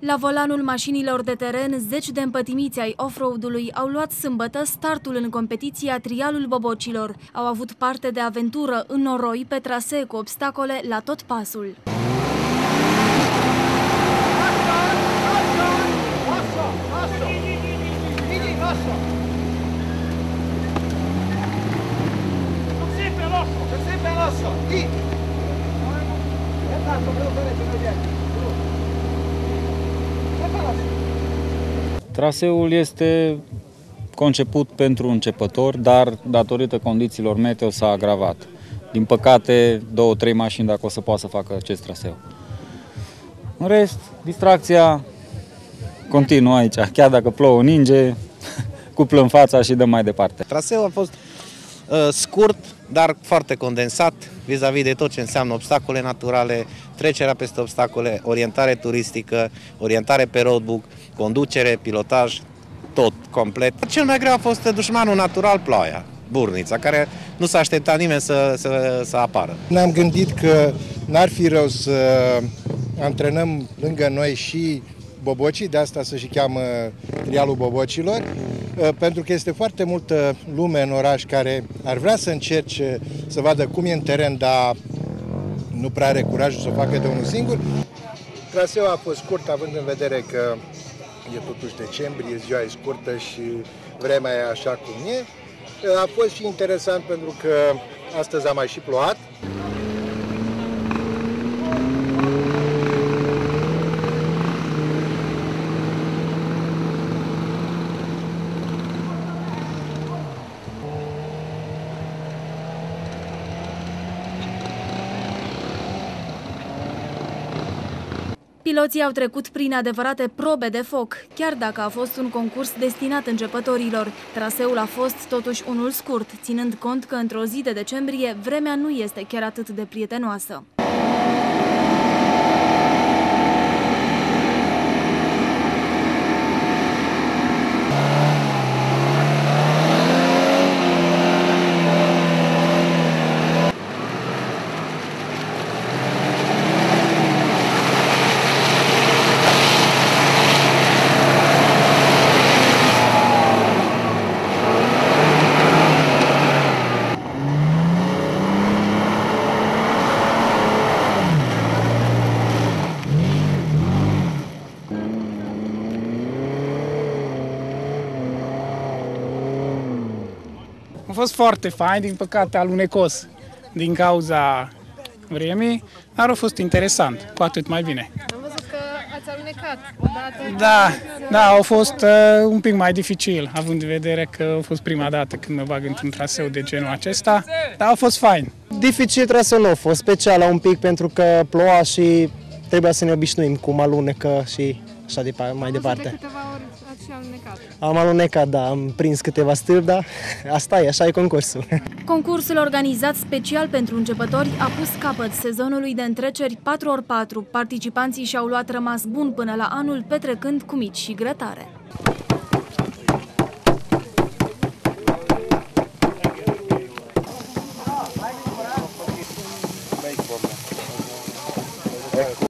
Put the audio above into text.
La volanul mașinilor de teren, zeci de împătimiți ai off-road-ului au luat sâmbătă startul în competiția Trialul Bobocilor. Au avut parte de aventură în noroi pe trasee cu obstacole la tot pasul. Traseul este conceput pentru începători, dar datorită condițiilor meteo s-a agravat. Din păcate, 2-3 mașini dacă o să poată să facă acest traseu. În rest, distracția continuă aici, chiar dacă plouă, ninge, cuplăm fața și dăm mai departe. Traseul a fost scurt, dar foarte condensat vis-a-vis de tot ce înseamnă obstacole naturale, trecerea peste obstacole, orientare turistică, orientare pe roadbook, conducere, pilotaj, tot complet. Cel mai greu a fost dușmanul natural, ploaia, burnița, care nu s-a așteptat nimeni să apară. Ne-am gândit că n-ar fi rău să antrenăm lângă noi și bobocii, de asta se și cheamă Trialul Bobocilor, pentru că este foarte multă lume în oraș care ar vrea să încerce să vadă cum e în teren, dar nu prea are curajul să o facă de unul singur. Traseul a fost scurt, având în vedere că e totuși decembrie, ziua e scurtă și vremea e așa cum e. A fost și interesant pentru că astăzi a mai și plouat. Piloții au trecut prin adevărate probe de foc, chiar dacă a fost un concurs destinat începătorilor. Traseul a fost totuși unul scurt, ținând cont că într-o zi de decembrie vremea nu este chiar atât de prietenoasă. A fost foarte fain, din păcate alunecos din cauza vremii, dar a fost interesant, cu atât mai bine. Am văzut că ați alunecat odată. Da, a fost un pic mai dificil, având în vedere că a fost prima dată când mă bag într-un traseu de genul acesta, dar a fost fain. Dificil traseul nu a fost, special un pic pentru că ploua și trebuia să ne obișnuim cum alunecă și așa mai departe. De câteva ori ați și alunecat. Am alunecat, da, am prins câteva stâlpi, dar asta e, așa e concursul. Concursul organizat special pentru începători a pus capăt sezonului de întreceri 4x4. Participanții și-au luat rămas bun până la anul, petrecând cu mici și grătare.